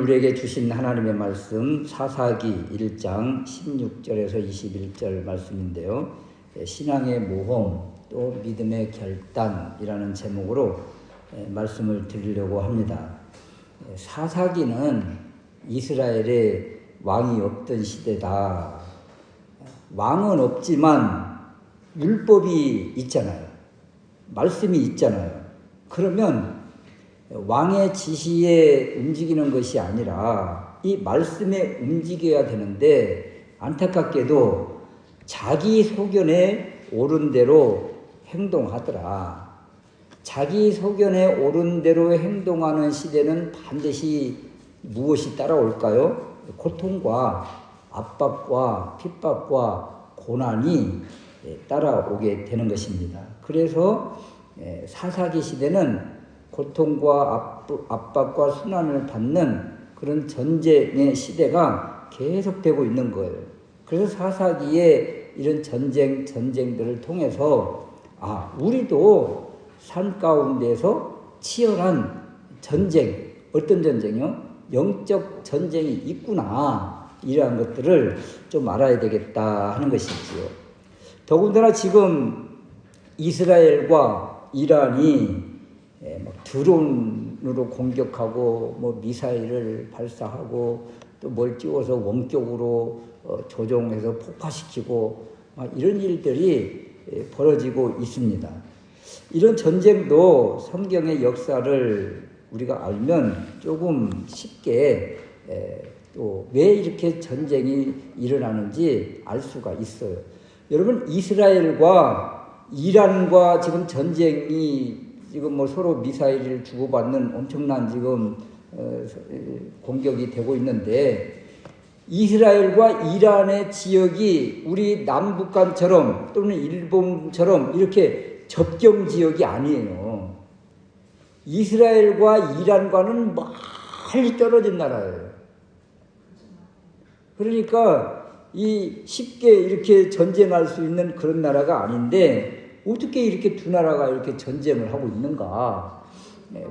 우리에게 주신 하나님의 말씀 사사기 1장 16절에서 21절 말씀인데요. 신앙의 모험 또 믿음의 결단이라는 제목으로 말씀을 드리려고 합니다. 사사기는 이스라엘에 왕이 없던 시대다. 왕은 없지만 율법이 있잖아요. 말씀이 있잖아요. 그러면 왕의 지시에 움직이는 것이 아니라 이 말씀에 움직여야 되는데 안타깝게도 자기 소견에 옳은 대로 행동하더라. 자기 소견에 옳은 대로 행동하는 시대는 반드시 무엇이 따라올까요? 고통과 압박과 핍박과 고난이 따라오게 되는 것입니다. 그래서 사사기 시대는 고통과 압박과 순환을 받는 그런 전쟁의 시대가 계속되고 있는 거예요. 그래서 사사기에 이런 전쟁들을 통해서 우리도 삶 가운데서 치열한 전쟁, 어떤 전쟁이요? 영적 전쟁이 있구나. 이러한 것들을 좀 알아야 되겠다 하는 것이지요. 더군다나 지금 이스라엘과 이란이 드론으로 공격하고 미사일을 발사하고 또 뭘 띄워서 원격으로 조종해서 폭파시키고 이런 일들이 벌어지고 있습니다. 이런 전쟁도 성경의 역사를 우리가 알면 조금 쉽게 또 왜 이렇게 전쟁이 일어나는지 알 수가 있어요. 여러분, 이스라엘과 이란과 지금 전쟁이 지금 서로 미사일을 주고받는 엄청난 지금 공격이 되고 있는데, 이스라엘과 이란의 지역이 우리 남북한처럼 또는 일본처럼 이렇게 접경 지역이 아니에요. 이스라엘과 이란과는 멀리 떨어진 나라예요. 그러니까 쉽게 이렇게 전쟁할 수 있는 그런 나라가 아닌데 어떻게 이렇게 두 나라가 이렇게 전쟁을 하고 있는가?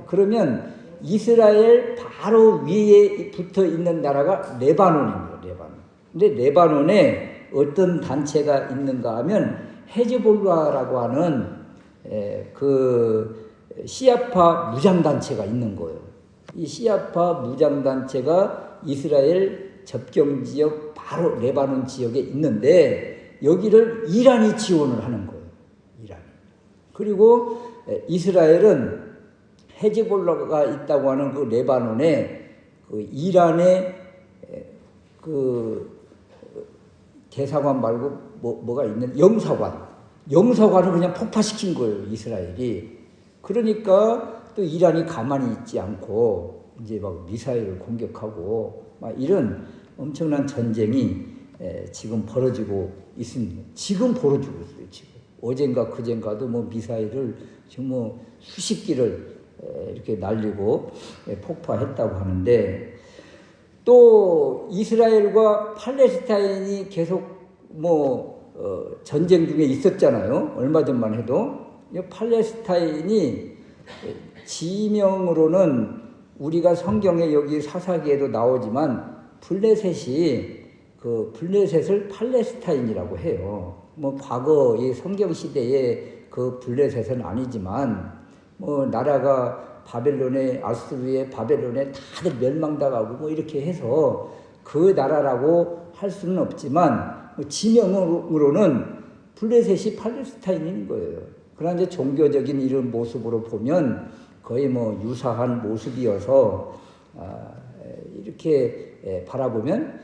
그러면 이스라엘 바로 위에 붙어 있는 나라가 레바논입니다. 레바논. 근데 레바논에 어떤 단체가 있는가 하면 헤즈볼라라고 하는 그 시아파 무장단체가 있는 거예요. 이 시아파 무장단체가 이스라엘 접경지역 바로 레바논 지역에 있는데 여기를 이란이 지원을 하는 거예요. 이란. 그리고 이스라엘은 헤즈볼라가 있다고 하는 그 레바논에 그 이란의 그 대사관 말고 뭐가 있는 영사관을 그냥 폭파시킨 거예요. 이스라엘이. 그러니까 또 이란이 가만히 있지 않고 이제 막 미사일을 공격하고 막 이런 엄청난 전쟁이 지금 벌어지고 있습니다. 지금 벌어지고 있어요. 지금 어젠가 그젠가도 미사일을 지금 수십 기를 이렇게 날리고 폭파했다고 하는데, 또 이스라엘과 팔레스타인이 계속 전쟁 중에 있었잖아요. 얼마 전만 해도. 팔레스타인이 지명으로는 우리가 성경에 여기 사사기에도 나오지만 블레셋을 팔레스타인이라고 해요. 과거 이 성경 시대의 그 블레셋은 아니지만 나라가 아수르의 바벨론에 다들 멸망당하고 이렇게 해서 그 나라라고 할 수는 없지만 지명으로는 블레셋이 팔레스타인인 거예요. 그러나 이제 종교적인 이런 모습으로 보면 거의 유사한 모습이어서 이렇게 바라보면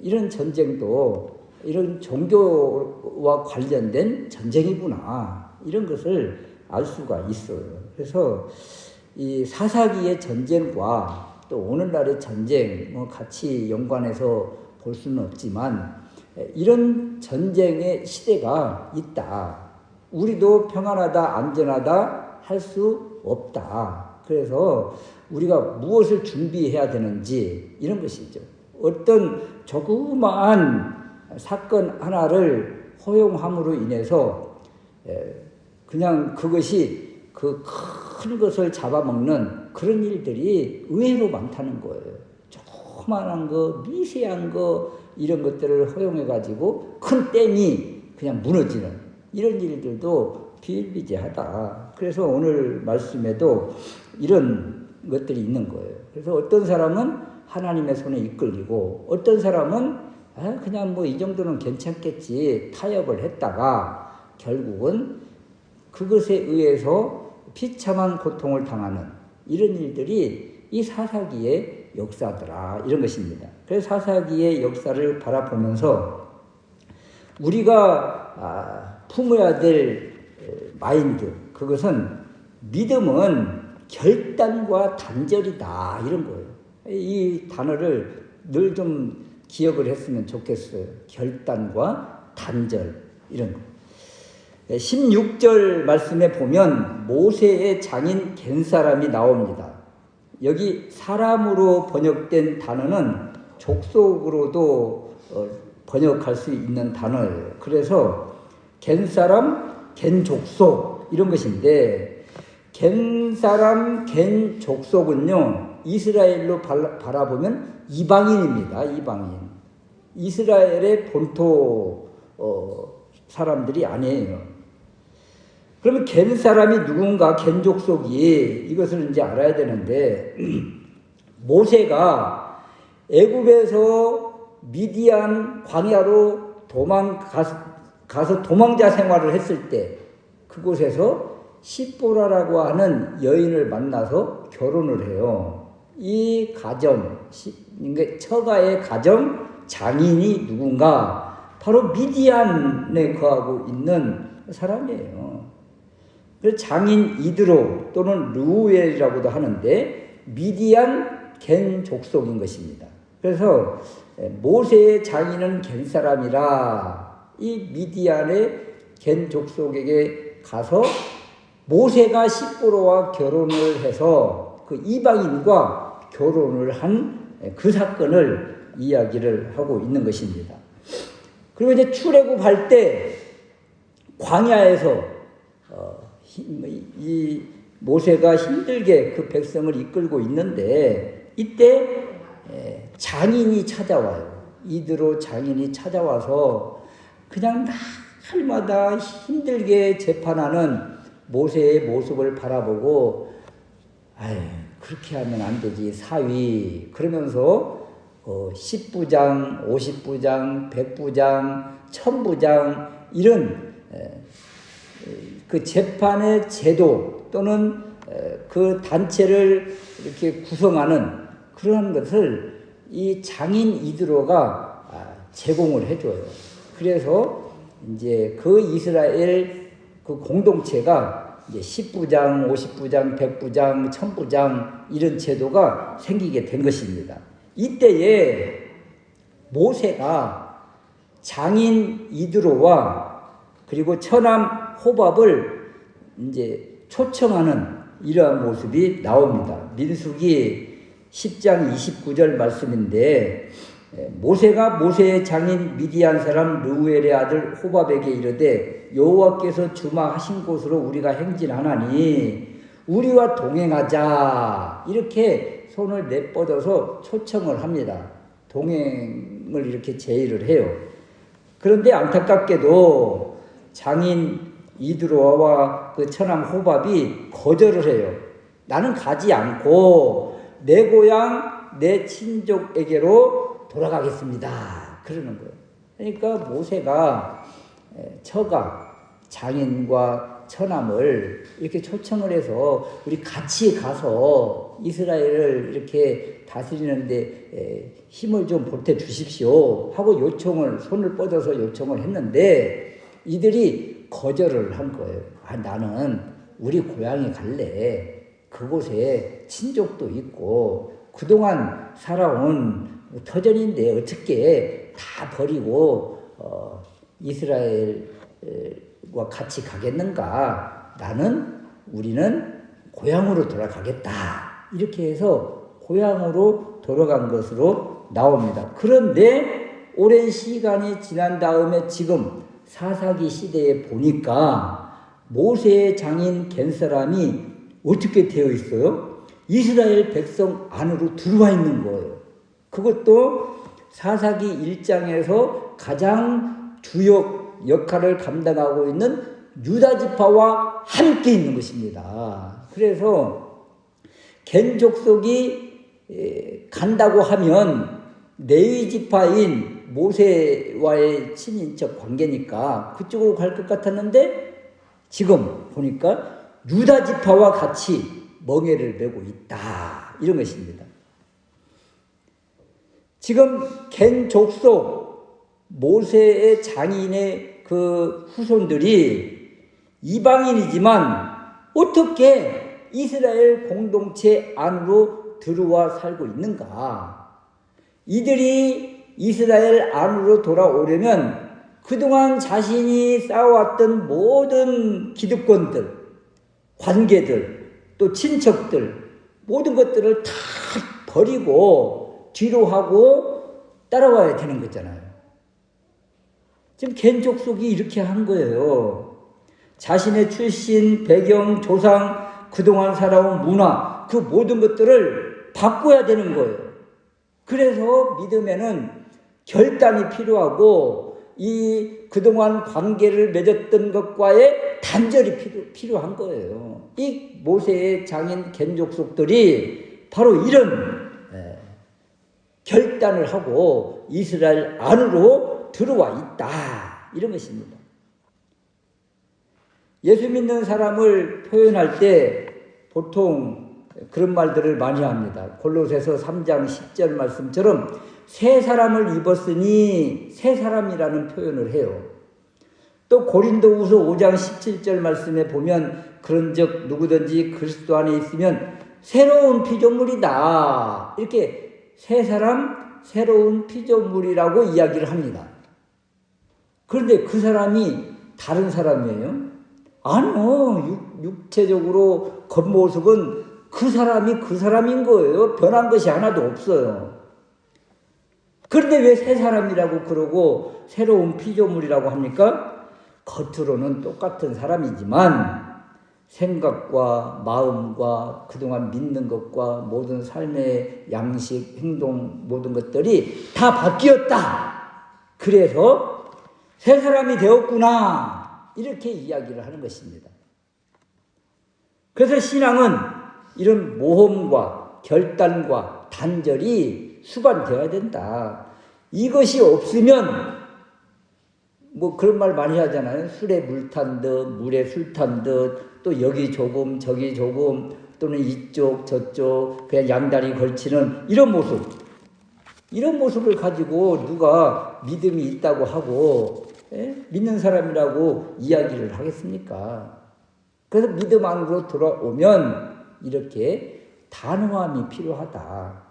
이런 전쟁도 이런 종교와 관련된 전쟁이구나, 이런 것을 알 수가 있어요. 그래서 이 사사기의 전쟁과 또 오늘날의 전쟁 같이 연관해서 볼 수는 없지만 이런 전쟁의 시대가 있다. 우리도 평안하다, 안전하다 할 수 없다. 그래서 우리가 무엇을 준비해야 되는지 이런 것이죠. 어떤 조그마한 사건 하나를 허용함으로 인해서 그냥 그것이 그 큰 것을 잡아먹는 그런 일들이 의외로 많다는 거예요. 조그만한 거, 미세한 거 이런 것들을 허용해가지고 큰 댐이 그냥 무너지는 이런 일들도 비일비재하다. 그래서 오늘 말씀에도 이런 것들이 있는 거예요. 그래서 어떤 사람은 하나님의 손에 이끌리고 어떤 사람은 그냥 뭐 이 정도는 괜찮겠지 타협을 했다가 결국은 그것에 의해서 비참한 고통을 당하는 이런 일들이 이 사사기의 역사더라 이런 것입니다. 그래서 사사기의 역사를 바라보면서 우리가 품어야 될 마인드 그것은 믿음은 결단과 단절이다 이런 거예요. 이 단어를 늘 좀 기억을 했으면 좋겠어요. 결단과 단절 이런 거. 16절 말씀에 보면 모세의 장인 겐사람이 나옵니다. 여기 사람으로 번역된 단어는 족속으로도 번역할 수 있는 단어예요. 그래서 겐사람, 겐족속 이런 것인데 겐사람, 겐족속은요 이스라엘로 바라보면 이방인입니다. 이방인. 이스라엘의 본토 사람들이 아니에요. 그러면 겐 사람이 누군가, 겐 족속이 이것을 이제 알아야 되는데 모세가 애굽에서 미디안 광야로 가서 도망자 생활을 했을 때 그곳에서 시보라라고 하는 여인을 만나서 결혼을 해요. 이 가정, 처가의 가정 장인이 누군가? 바로 미디안에 거하고 있는 사람이에요. 그래서 장인 이드로 또는 루엘이라고도 하는데 미디안 겐 족속인 것입니다. 그래서 모세의 장인은 겐 사람이라 이 미디안의 겐 족속에게 가서 모세가 시보로와 결혼을 해서 그 이방인과 결혼을 한 그 사건을 이야기를 하고 있는 것입니다. 그리고 이제 출애굽할 때 광야에서 이 모세가 힘들게 그 백성을 이끌고 있는데 이때 장인이 찾아와요. 이드로 장인이 찾아와서 그냥 날마다 힘들게 재판하는 모세의 모습을 바라보고 그렇게 하면 안 되지 사위 그러면서 10부장, 50부장, 100부장, 1000부장 이런 그 재판의 제도 또는 그 단체를 이렇게 구성하는 그러한 것을 이 장인 이드로가 제공을 해줘요. 그래서 이제 그 이스라엘 그 공동체가 이제 10부장, 50부장, 100부장, 1000부장 이런 제도가 생기게 된 것입니다. 이때에 모세가 장인 이드로와 그리고 처남 호밥을 이제 초청하는 이러한 모습이 나옵니다. 민수기 10장 29절 말씀인데 모세가 모세의 장인 미디안 사람 르우엘의 아들 호밥에게 이르되 여호와께서 주마하신 곳으로 우리가 행진하나니 우리와 동행하자 이렇게 손을 내뻗어서 초청을 합니다. 동행을 이렇게 제의를 해요. 그런데 안타깝게도 장인 이드로와 그 처남 호밥이 거절을 해요. 나는 가지 않고 내 고향 내 친족에게로 돌아가겠습니다. 그러는 거예요. 그러니까 모세가 처가 장인과 처남을 이렇게 초청을 해서 우리 같이 가서 이스라엘을 이렇게 다스리는데 힘을 좀 보태 주십시오 하고 손을 뻗어서 요청을 했는데 이들이 거절을 한 거예요. 나는 우리 고향에 갈래. 그곳에 친족도 있고 그동안 살아온 터전인데 어떻게 다 버리고 이스라엘과 같이 가겠는가? 우리는 고향으로 돌아가겠다. 이렇게 해서 고향으로 돌아간 것으로 나옵니다. 그런데 오랜 시간이 지난 다음에 지금 사사기 시대에 보니까 모세의 장인 겐 사람이 어떻게 되어 있어요? 이스라엘 백성 안으로 들어와 있는 거예요. 그것도 사사기 1장에서 가장 주요 역할을 감당하고 있는 유다 지파와 함께 있는 것입니다. 그래서 겐 족속이 간다고 하면 레위 지파인 모세와의 친인척 관계니까 그쪽으로 갈 것 같았는데 지금 보니까 유다 지파와 같이 멍에를 메고 있다, 이런 것입니다. 지금 겐 족속 모세의 장인의 그 후손들이 이방인이지만 어떻게 이스라엘 공동체 안으로 들어와 살고 있는가? 이들이 이스라엘 안으로 돌아오려면 그동안 자신이 쌓아왔던 모든 기득권들, 관계들, 또 친척들, 모든 것들을 다 버리고 뒤로 하고 따라와야 되는 거잖아요. 지금 겐 족속이 이렇게 한 거예요. 자신의 출신, 배경, 조상, 그동안 살아온 문화, 그 모든 것들을 바꿔야 되는 거예요. 그래서 믿음에는 결단이 필요하고 이 그동안 관계를 맺었던 것과의 단절이 필요한 거예요. 이 모세의 장인 겐 족속들이 바로 이런 결단을 하고 이스라엘 안으로 들어와 있다, 이런 것입니다. 예수 믿는 사람을 표현할 때 보통 그런 말들을 많이 합니다. 골로새서 3장 10절 말씀처럼 새 사람을 입었으니 새 사람이라는 표현을 해요. 또 고린도후서 5장 17절 말씀에 보면 그런즉 누구든지 그리스도 안에 있으면 새로운 피조물이다, 이렇게 새 사람, 새로운 피조물이라고 이야기를 합니다. 그런데 그 사람이 다른 사람이에요? 아니요. 육체적으로 겉모습은 그 사람이 그 사람인 거예요. 변한 것이 하나도 없어요. 그런데 왜 새 사람이라고 그러고 새로운 피조물이라고 합니까? 겉으로는 똑같은 사람이지만 생각과 마음과 그동안 믿는 것과 모든 삶의 양식, 행동, 모든 것들이 다 바뀌었다. 그래서 새 사람이 되었구나, 이렇게 이야기를 하는 것입니다. 그래서 신앙은 이런 모험과 결단과 단절이 수반되어야 된다. 이것이 없으면 뭐 그런 말 많이 하잖아요. 술에 물 탄 듯, 물에 술 탄 듯, 또 여기 조금 저기 조금, 또는 이쪽 저쪽 그냥 양다리 걸치는 이런 모습, 이런 모습을 가지고 누가 믿음이 있다고 하고 믿는 사람이라고 이야기를 하겠습니까? 그래서 믿음 안으로 돌아오면 이렇게 단호함이 필요하다.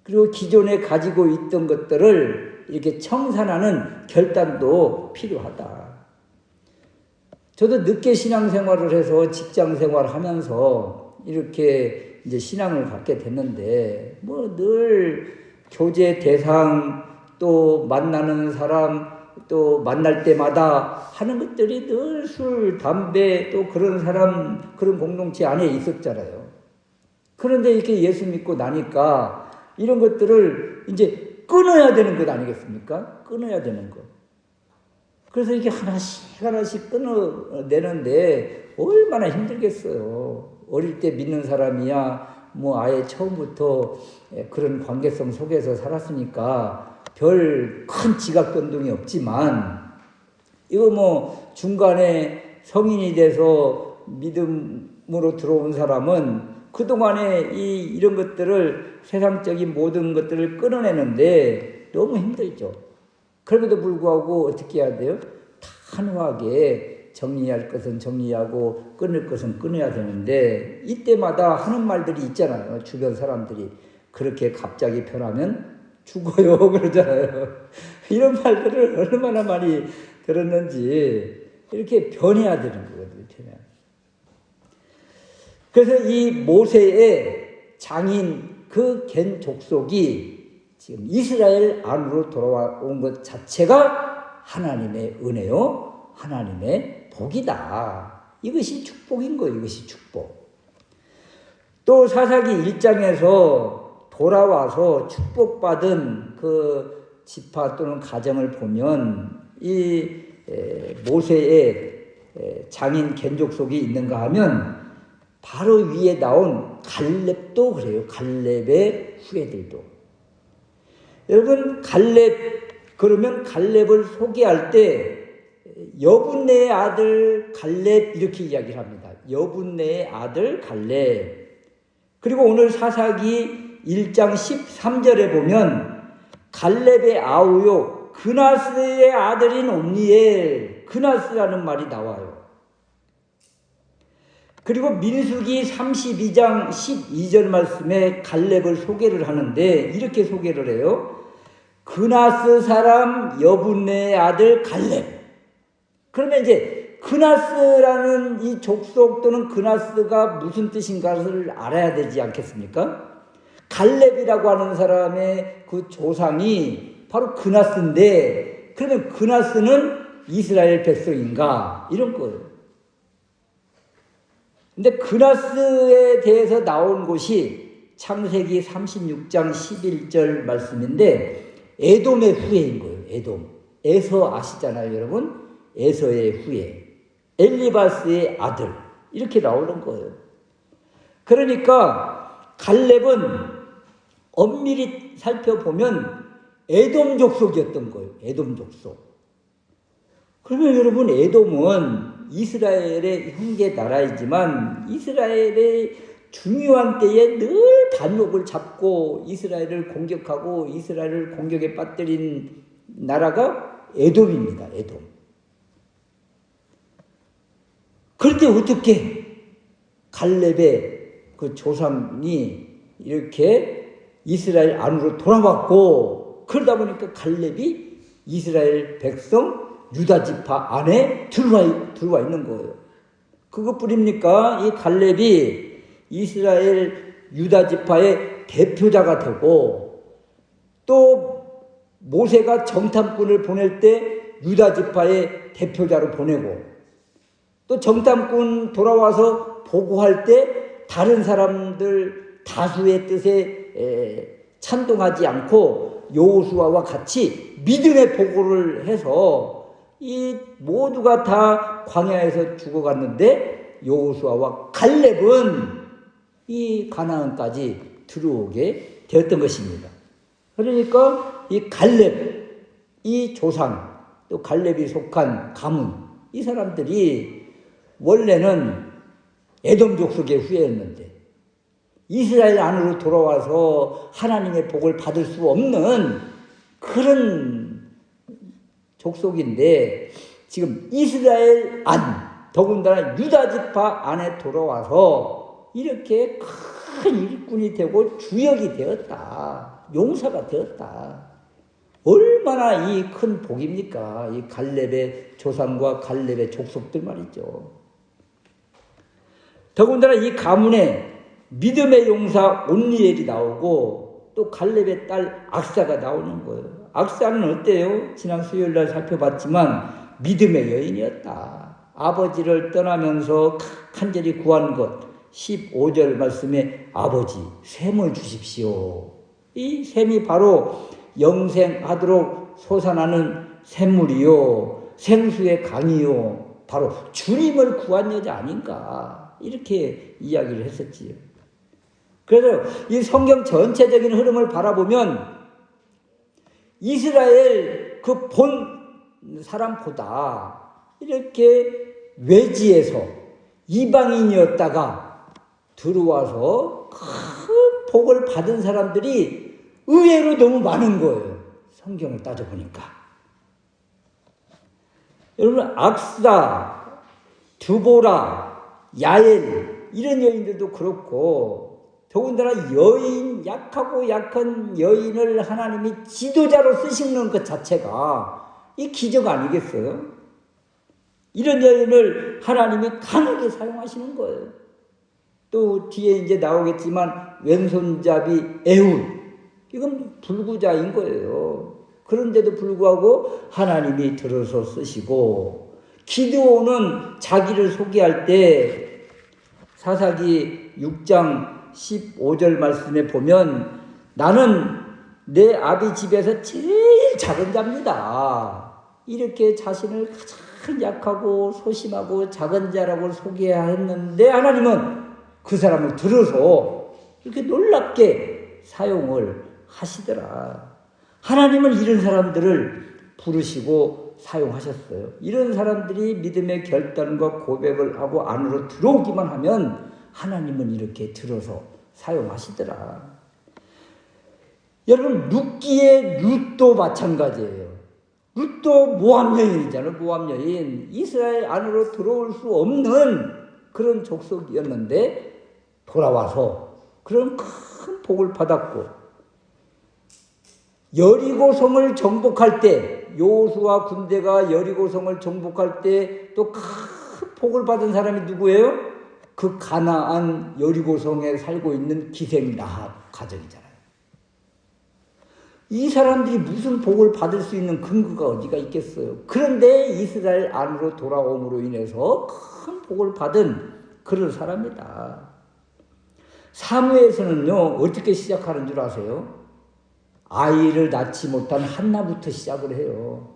그리고 기존에 가지고 있던 것들을 이렇게 청산하는 결단도 필요하다. 저도 늦게 신앙생활을 해서 직장생활을 하면서 이렇게 이제 신앙을 갖게 됐는데, 뭐 늘 교제 대상, 또 만나는 사람, 또 만날 때마다 하는 것들이 늘 술, 담배, 또 그런 사람, 그런 공동체 안에 있었잖아요. 그런데 이렇게 예수 믿고 나니까 이런 것들을 이제 끊어야 되는 것 아니겠습니까? 끊어야 되는 것. 그래서 이게 하나씩 끊어내는데 얼마나 힘들겠어요. 어릴 때 믿는 사람이야 뭐 아예 처음부터 그런 관계성 속에서 살았으니까 별 큰 지각 변동이 없지만, 이거 뭐 중간에 성인이 돼서 믿음으로 들어온 사람은 그동안에 이런 것들을, 세상적인 모든 것들을 끊어내는데 너무 힘들죠. 그럼에도 불구하고 어떻게 해야 돼요? 단호하게 정리할 것은 정리하고 끊을 것은 끊어야 되는데, 이때마다 하는 말들이 있잖아요. 주변 사람들이 그렇게 갑자기 변하면 죽어요 그러잖아요. 이런 말들을 얼마나 많이 들었는지. 이렇게 변해야 되는 거거든요. 그래서 이 모세의 장인 그 겐 족속이 지금 이스라엘 안으로 돌아온 것 자체가 하나님의 은혜요, 하나님의 복이다. 이것이 축복인 거예요. 이것이 축복. 또 사사기 1장에서 돌아와서 축복받은 그 지파 또는 가정을 보면 이 모세의 장인 겐족속이 있는가 하면 바로 위에 나온 갈렙도 그래요. 갈렙의 후예들도. 여러분 갈렙 그러면 갈렙을 소개할 때 여분네의 아들 갈렙 이렇게 이야기를 합니다. 여분네의 아들 갈렙. 그리고 오늘 사사기 1장 13절에 보면 갈렙의 아우요 그나스의 아들인 온니엘, 그나스라는 말이 나와요. 그리고 민수기 32장 12절 말씀에 갈렙을 소개를 하는데 이렇게 소개를 해요. 그나스 사람 여분네의 아들 갈렙. 그러면 이제 그나스라는 이 족속 또는 그나스가 무슨 뜻인가를 알아야 되지 않겠습니까? 갈렙이라고 하는 사람의 그 조상이 바로 그나스인데 그러면 그나스는 이스라엘 백성인가? 이런 거예요. 근데 그나스에 대해서 나온 곳이 창세기 36장 11절 말씀인데 에돔의 후예인 거예요. 에돔. 에서 아시잖아요, 여러분? 에서의 후예. 엘리바스의 아들. 이렇게 나오는 거예요. 그러니까 갈렙은 엄밀히 살펴보면 에돔 족속이었던 거예요. 에돔 족속. 그러면 여러분 에돔은 이스라엘의 형제 나라이지만 이스라엘의 중요한 때에 늘 반목을 잡고 이스라엘을 공격하고 이스라엘을 공격에 빠뜨린 나라가 에돔입니다. 에돔. 그런데 어떻게 갈렙의 그 조상이 이렇게 이스라엘 안으로 돌아왔고 그러다 보니까 갈렙이 이스라엘 백성 유다 지파 안에 들어와 있는 거예요. 그것뿐입니까? 이 갈렙이 이스라엘 유다 지파의 대표자가 되고 또 모세가 정탐꾼을 보낼 때 유다 지파의 대표자로 보내고 또 정탐꾼 돌아와서 보고할 때 다른 사람들 다수의 뜻에 찬동하지 않고 여호수아와 같이 믿음의 보고를 해서 이 모두가 다 광야에서 죽어갔는데 여호수아와 갈렙은 이 가나안까지 들어오게 되었던 것입니다. 그러니까 이 갈렙, 이 조상, 또 갈렙이 속한 가문, 이 사람들이 원래는 에돔 족속의 후예였는데 이스라엘 안으로 돌아와서 하나님의 복을 받을 수 없는 그런 족속인데 지금 이스라엘 안, 더군다나 유다 지파 안에 돌아와서 이렇게 큰 일꾼이 되고 주역이 되었다. 용사가 되었다. 얼마나 이 큰 복입니까? 이 갈렙의 조상과 갈렙의 족속들 말이죠. 더군다나 이 가문에 믿음의 용사 온니엘이 나오고 또 갈렙의 딸 악사가 나오는 거예요. 악사는 어때요? 지난 수요일날 살펴봤지만 믿음의 여인이었다. 아버지를 떠나면서 간절히 구한 것 15절 말씀에 아버지 샘을 주십시오. 이 샘이 바로 영생하도록 솟아나는 샘물이요 생수의 강이요 바로 주님을 구한 여자 아닌가 이렇게 이야기를 했었지요. 그래서 이 성경 전체적인 흐름을 바라보면 이스라엘 그 본 사람보다 이렇게 외지에서 이방인이었다가 들어와서 큰 복을 받은 사람들이 의외로 너무 많은 거예요. 성경을 따져보니까. 여러분 악사, 두보라, 야엘 이런 여인들도 그렇고 더군다나 여인, 약하고 약한 여인을 하나님이 지도자로 쓰시는 것 자체가 이 기적 아니겠어요? 이런 여인을 하나님이 강하게 사용하시는 거예요. 또 뒤에 이제 나오겠지만 왼손잡이 에훗 이건 불구자인 거예요. 그런데도 불구하고 하나님이 들어서 쓰시고 기드온은 자기를 소개할 때 사사기 6장 15절 말씀에 보면 나는 내 아비 집에서 제일 작은 자입니다. 이렇게 자신을 가장 약하고 소심하고 작은 자라고 소개했는데 하나님은 그 사람을 들어서 이렇게 놀랍게 사용을 하시더라. 하나님은 이런 사람들을 부르시고 사용하셨어요. 이런 사람들이 믿음의 결단과 고백을 하고 안으로 들어오기만 하면 하나님은 이렇게 들어서 사용하시더라. 여러분, 룻기의 룻도 마찬가지예요. 룻도 모압 여인이잖아요. 모압 여인. 이스라엘 안으로 들어올 수 없는 그런 족속이었는데 돌아와서 그런 큰 복을 받았고, 여리고성을 정복할 때, 여호수아 군대가 여리고성을 정복할 때 또 큰 복을 받은 사람이 누구예요? 그 가나안 여리고성에 살고 있는 기생 라합 가정이잖아요. 이 사람들이 무슨 복을 받을 수 있는 근거가 어디가 있겠어요? 그런데 이스라엘 안으로 돌아옴으로 인해서 큰 복을 받은 그런 사람이다. 사무에서는요, 어떻게 시작하는 줄 아세요? 아이를 낳지 못한 한나부터 시작을 해요.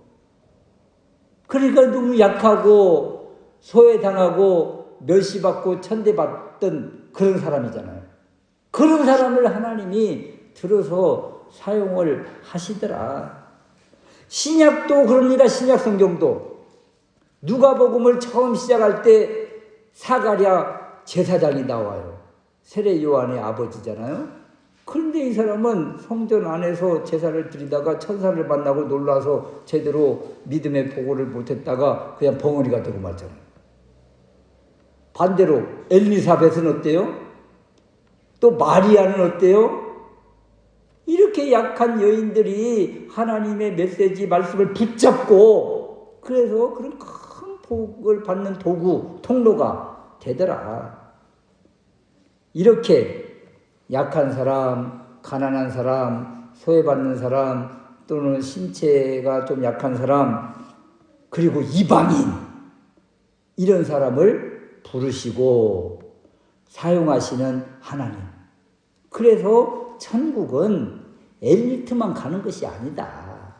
그러니까 너무 약하고 소외당하고 멸시받고 천대받던 그런 사람이잖아요. 그런 사람을 하나님이 들어서 사용을 하시더라. 신약도 그럽니다. 신약 성경도. 누가복음을 처음 시작할 때 사가랴 제사장이 나와요. 세례 요한의 아버지잖아요. 그런데 이 사람은 성전 안에서 제사를 드리다가 천사를 만나고 놀라서 제대로 믿음의 보고를 못했다가 그냥 벙어리가 되고 말잖아요. 반대로 엘리사벳은 어때요? 또 마리아는 어때요? 이렇게 약한 여인들이 하나님의 메시지 말씀을 붙잡고 그래서 그런 큰 복을 받는 도구, 통로가 되더라. 이렇게 약한 사람, 가난한 사람, 소외받는 사람, 또는 신체가 좀 약한 사람, 그리고 이방인, 이런 사람을 부르시고 사용하시는 하나님. 그래서 천국은 엘리트만 가는 것이 아니다.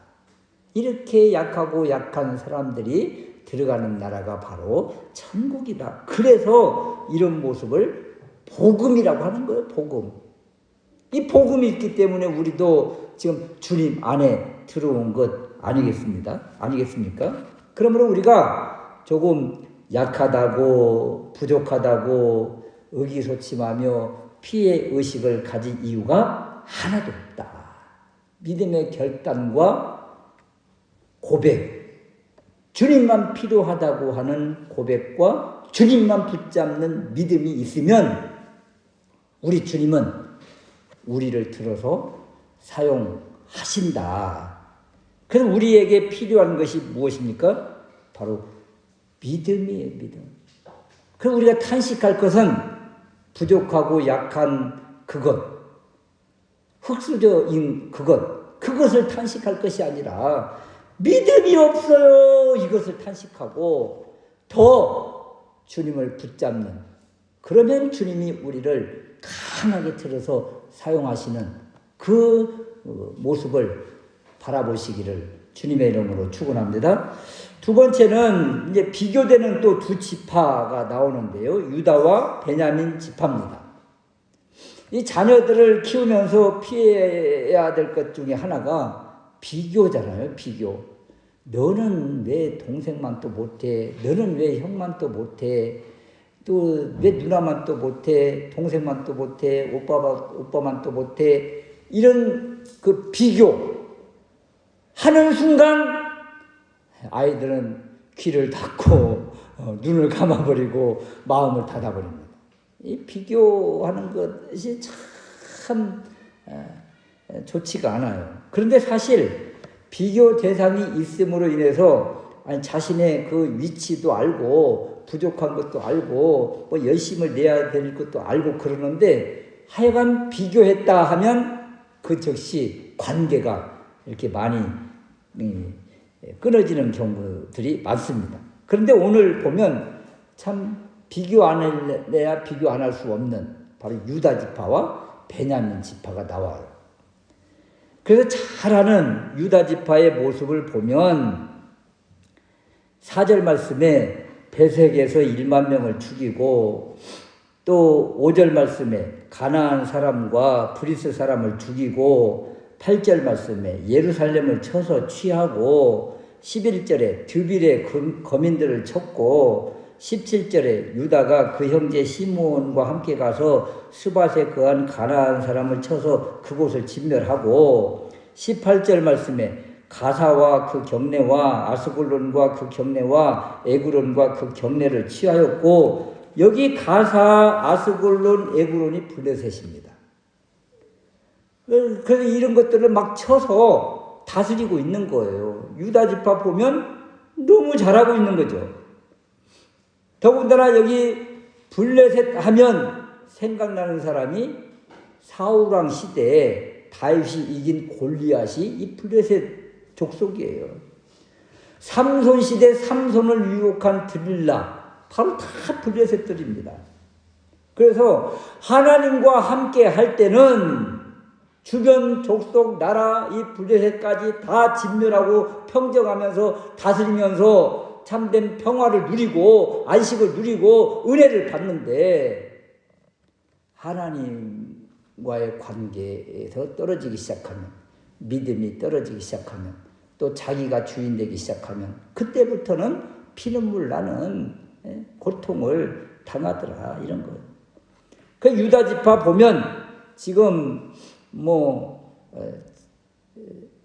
이렇게 약하고 약한 사람들이 들어가는 나라가 바로 천국이다. 그래서 이런 모습을 복음이라고 하는 거예요. 복음. 이 복음이 있기 때문에 우리도 지금 주님 안에 들어온 것 아니겠습니까? 그러므로 우리가 조금 약하다고 부족하다고 의기소침하며 피해 의식을 가진 이유가 하나도 없다. 믿음의 결단과 고백, 주님만 필요하다고 하는 고백과 주님만 붙잡는 믿음이 있으면 우리 주님은 우리를 들어서 사용하신다. 그래서 우리에게 필요한 것이 무엇입니까? 바로 믿음이에요. 믿음. 그럼 우리가 탄식할 것은 부족하고 약한 그것, 흑수저인 그것을 탄식할 것이 아니라 믿음이 없어요. 이것을 탄식하고 더 주님을 붙잡는, 그러면 주님이 우리를 강하게 들어서 사용하시는 그 모습을 바라보시기를 주님의 이름으로 축원합니다. 두 번째는 이제 비교되는 또 두 지파가 나오는데요. 유다와 베냐민 지파입니다. 이 자녀들을 키우면서 피해야 될 것 중에 하나가 비교잖아요. 비교. 너는 왜 동생만 또 못해? 너는 왜 형만 또 못해? 또 왜 누나만 또 못해? 동생만 또 못해? 오빠만 또 못해? 이런 그 비교 하는 순간 아이들은 귀를 닫고 눈을 감아버리고 마음을 닫아버립니다. 이 비교하는 것이 참 좋지가 않아요. 그런데 사실 비교 대상이 있음으로 인해서 자신의 그 위치도 알고 부족한 것도 알고 뭐 열심을 내야 될 것도 알고 그러는데 하여간 비교했다 하면 그 즉시 관계가 이렇게 많이 끊어지는 경우들이 많습니다. 그런데 오늘 보면 참 비교 안 해야 비교 안 할 수 없는 바로 유다 지파와 베냐민 지파가 나와요. 그래서 잘하는 유다 지파의 모습을 보면 4절 말씀에 베색에서 1만 명을 죽이고, 또 5절 말씀에 가나안 사람과 브리스 사람을 죽이고, 8절 말씀에 예루살렘을 쳐서 취하고, 11절에 드빌의 거민들을 쳤고, 17절에 유다가 그 형제 시므온과 함께 가서 스밧에 거한 가나안 사람을 쳐서 그곳을 진멸하고, 18절 말씀에 가사와 그 경내와 아스글론과 그 경내와 에그론과 그 경내를 취하였고, 여기 가사, 아스글론, 에그론이 블레셋입니다. 그래서 이런 것들을 막 쳐서 다스리고 있는 거예요. 유다 지파 보면 너무 잘하고 있는 거죠. 더군다나 여기 블레셋 하면 생각나는 사람이 사울왕 시대에 다윗이 이긴 골리앗이 이 블레셋 족속이에요. 삼손 시대 삼손을 유혹한 들릴라, 바로 다 블레셋들입니다. 그래서 하나님과 함께 할 때는 주변 족속 나라 이 블레셋까지 다 진멸하고 평정하면서 다스리면서 참된 평화를 누리고 안식을 누리고 은혜를 받는데, 하나님과의 관계에서 떨어지기 시작하면, 믿음이 떨어지기 시작하면, 또 자기가 주인 되기 시작하면 그때부터는 피눈물 나는 고통을 당하더라, 이런 거예요. 그 유다 지파 보면 지금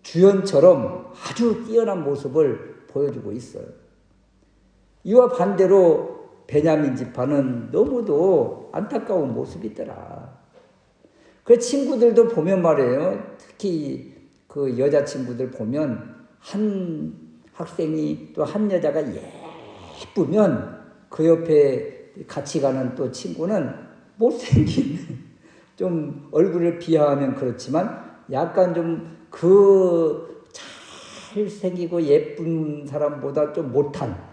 주연처럼 아주 뛰어난 모습을 보여주고 있어요. 이와 반대로 베냐민 지파는 너무도 안타까운 모습이더라. 그 친구들도 보면 말이에요. 특히 그 여자친구들 보면 한 학생이 또 한 여자가 예쁘면 그 옆에 같이 가는 또 친구는 못생긴, 좀 얼굴을 비하하면 그렇지만 약간 좀 그 잘생기고 예쁜 사람보다 좀 못한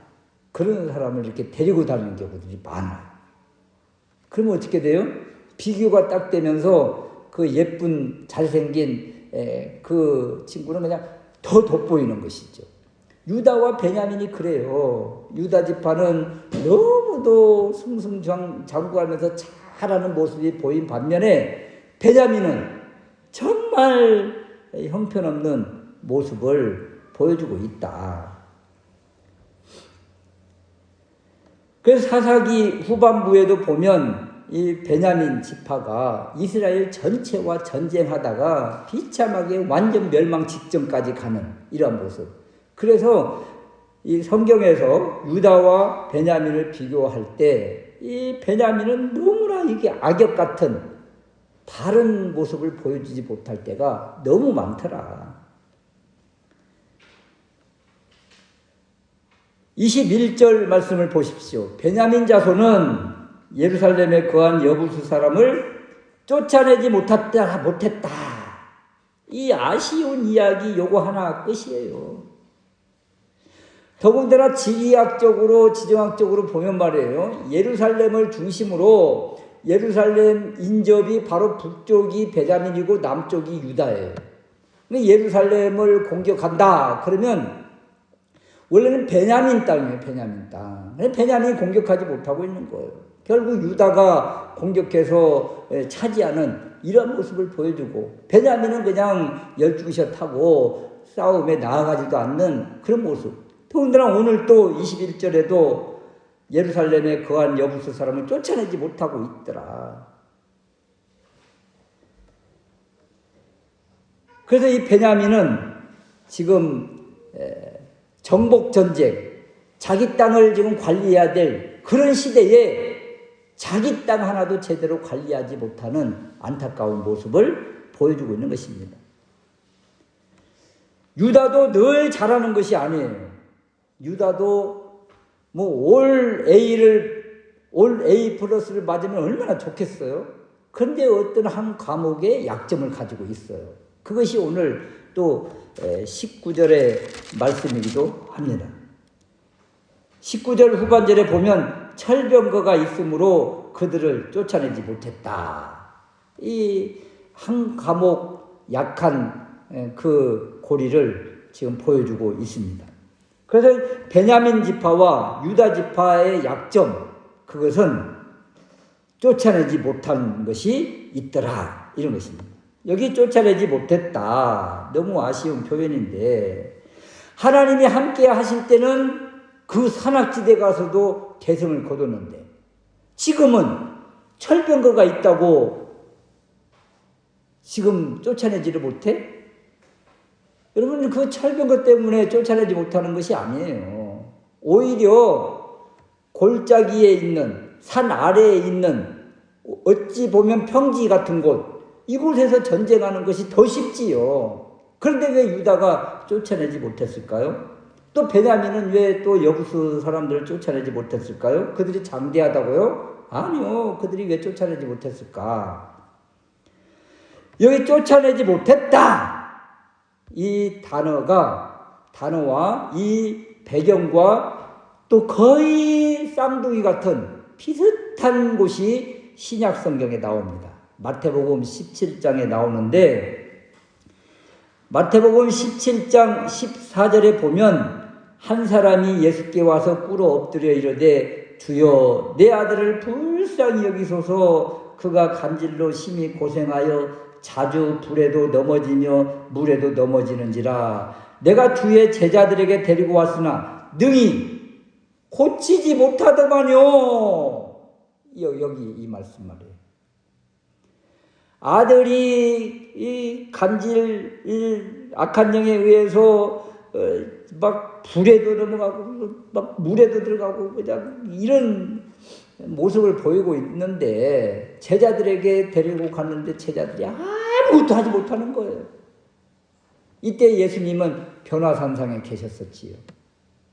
그런 사람을 이렇게 데리고 다니는 경우들이 많아요. 그러면 어떻게 돼요? 비교가 딱 되면서 그 예쁜 잘생긴 그 친구는 그냥 더 돋보이는 것이죠. 유다와 베냐민이 그래요. 유다 지파는 너무도 승승장구하면서 잘하는 모습이 보인 반면에 베냐민은 정말 형편없는 모습을 보여주고 있다. 그래서 사사기 후반부에도 보면 이 베냐민 지파가 이스라엘 전체와 전쟁하다가 비참하게 완전 멸망 직전까지 가는 이러한 모습. 그래서 이 성경에서 유다와 베냐민을 비교할 때 이 베냐민은 너무나 이게 악역 같은 바른 모습을 보여주지 못할 때가 너무 많더라. 21절 말씀을 보십시오. 베냐민 자손은 예루살렘에 거한 여부수 사람을 쫓아내지 못했다. 이 아쉬운 이야기 요거 하나 끝이에요. 더군다나 지리학적으로 지정학적으로 보면 말이에요. 예루살렘을 중심으로 예루살렘 인접이 바로 북쪽이 베냐민이고 남쪽이 유다예요. 예루살렘을 공격한다 그러면 원래는 베냐민 땅이에요. 베냐민 땅. 베냐민이 공격하지 못하고 있는 거예요. 결국 유다가 공격해서 차지하는 이런 모습을 보여주고, 베냐민은 그냥 열중샷 하고 싸움에 나아가지도 않는 그런 모습. 더군다나 오늘 또 21절에도 예루살렘에 거한 여부수 사람을 쫓아내지 못하고 있더라. 그래서 이 베냐민은 지금 정복전쟁, 자기 땅을 지금 관리해야 될 그런 시대에 자기 땅 하나도 제대로 관리하지 못하는 안타까운 모습을 보여주고 있는 것입니다. 유다도 늘 잘하는 것이 아니에요. 유다도 올 A 플러스를 맞으면 얼마나 좋겠어요. 그런데 어떤 한 과목에 약점을 가지고 있어요. 그것이 오늘 또 19절의 말씀이기도 합니다. 19절 후반절에 보면 철병거가 있으므로 그들을 쫓아내지 못했다. 이 한 과목 약한 그 고리를 지금 보여주고 있습니다. 그래서 베냐민 지파와 유다 지파의 약점, 그것은 쫓아내지 못한 것이 있더라, 이런 것입니다. 여기 쫓아내지 못했다, 너무 아쉬운 표현인데, 하나님이 함께 하실 때는 그 산악지대 가서도 대성을 거뒀는데, 지금은 철병거가 있다고 지금 쫓아내지를 못해? 여러분, 그 철병거 때문에 쫓아내지 못하는 것이 아니에요. 오히려 골짜기에 있는, 산 아래에 있는, 어찌 보면 평지 같은 곳, 이곳에서 전쟁하는 것이 더 쉽지요. 그런데 왜 유다가 쫓아내지 못했을까요? 또 베냐민은 왜 또 여부수 사람들을 쫓아내지 못했을까요? 그들이 장대하다고요? 아니요. 그들이 왜 쫓아내지 못했을까? 여기 쫓아내지 못했다, 이 단어와 이 배경과 또 거의 쌍둥이 같은 비슷한 곳이 신약 성경에 나옵니다. 마태복음 17장에 나오는데, 마태복음 17장 14절에 보면 한 사람이 예수께 와서 꿇어 엎드려 이르되 주여 내 아들을 불쌍히 여기소서, 그가 간질로 심히 고생하여 자주 불에도 넘어지며 물에도 넘어지는지라. 내가 주의 제자들에게 데리고 왔으나 능히 고치지 못하더만요. 여기 이 말씀 말이에요. 아들이 이 간질, 악한 영에 의해서 막 불에도 넘어가고 막 물에도 들어가고 그냥 이런 모습을 보이고 있는데, 제자들에게 데리고 갔는데 제자들이 아무것도 하지 못하는 거예요. 이때 예수님은 변화산상에 계셨었지요.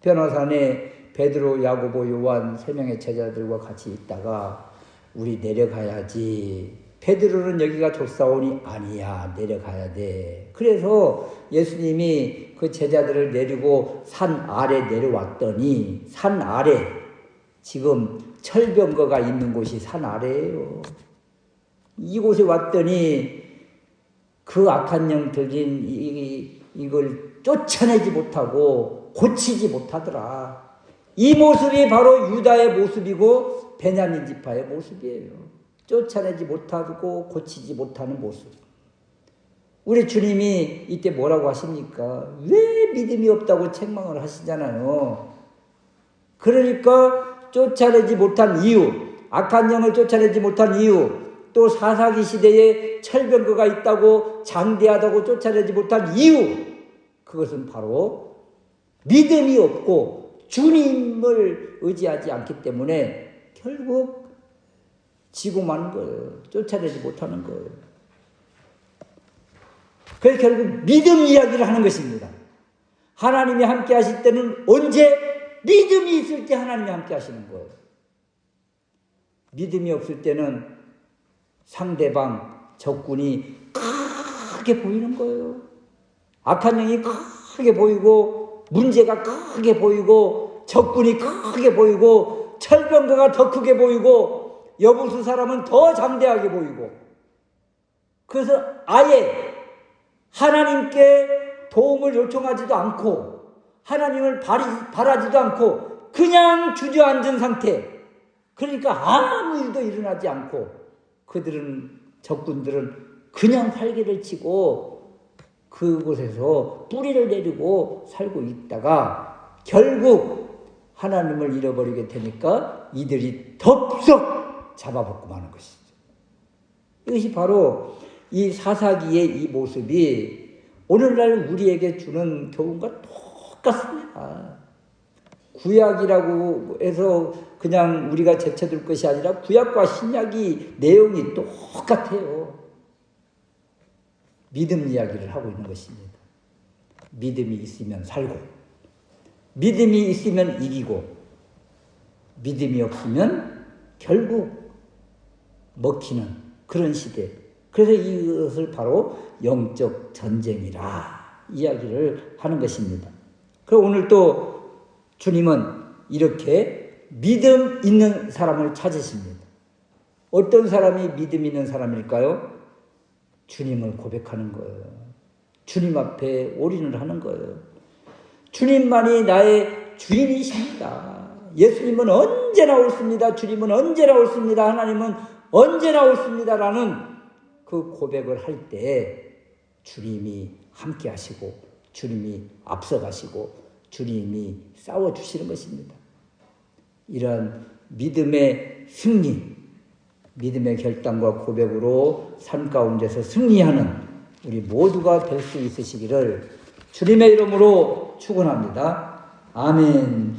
변화산에 베드로, 야고보, 요한 3명의 제자들과 같이 있다가 우리 내려가야지. 베드로는 여기가 좁사오니 아니야, 내려가야 돼. 그래서 예수님이 그 제자들을 내리고 산 아래 내려왔더니, 산 아래, 지금 철병거가 있는 곳이 산 아래예요. 이곳에 왔더니 그 악한 영 들린 이걸 쫓아내지 못하고 고치지 못하더라. 이 모습이 바로 유다의 모습이고 베냐민 지파의 모습이에요. 쫓아내지 못하고 고치지 못하는 모습. 우리 주님이 이때 뭐라고 하십니까? 왜 믿음이 없다고 책망을 하시잖아요. 그러니까 쫓아내지 못한 이유, 악한 영을 쫓아내지 못한 이유, 또 사사기 시대에 철병거가 있다고 장대하다고 쫓아내지 못한 이유, 그것은 바로 믿음이 없고 주님을 의지하지 않기 때문에 결국 지고 마는 거예요. 쫓아내지 못하는 거예요. 그래서 결국 믿음 이야기를 하는 것입니다. 하나님이 함께 하실 때는 언제? 믿음이 있을 때 하나님이 함께 하시는 거예요. 믿음이 없을 때는 상대방, 적군이 크게 보이는 거예요. 악한 영이 크게 보이고, 문제가 크게 보이고, 적군이 크게 보이고, 철병거가 더 크게 보이고, 여부수 사람은 더 장대하게 보이고, 그래서 아예 하나님께 도움을 요청하지도 않고 하나님을 바라지도 않고 그냥 주저앉은 상태. 그러니까 아무 일도 일어나지 않고 적군들은 그냥 활개를 치고 그곳에서 뿌리를 내리고 살고 있다가 결국 하나님을 잃어버리게 되니까 이들이 덥석 잡아먹고 마는 것이죠. 이것이 바로 이 사사기의 이 모습이 오늘날 우리에게 주는 교훈과 똑같습니다. 구약이라고 해서 그냥 우리가 제쳐둘 것이 아니라 구약과 신약이 내용이 똑같아요. 믿음 이야기를 하고 있는 것입니다. 믿음이 있으면 살고, 믿음이 있으면 이기고, 믿음이 없으면 결국 먹히는 그런 시대. 그래서 이것을 바로 영적 전쟁이라 이야기를 하는 것입니다. 그리고 오늘 또 주님은 이렇게 믿음 있는 사람을 찾으십니다. 어떤 사람이 믿음 있는 사람일까요? 주님을 고백하는 거예요. 주님 앞에 올인을 하는 거예요. 주님만이 나의 주인이십니다. 예수님은 언제나 옳습니다. 주님은 언제나 옳습니다. 하나님은 언제나 옳습니다라는 그 고백을 할 때 주님이 함께 하시고 주님이 앞서가시고 주님이 싸워주시는 것입니다. 이런 믿음의 승리, 믿음의 결단과 고백으로 삶 가운데서 승리하는 우리 모두가 될 수 있으시기를 주님의 이름으로 축원합니다. 아멘.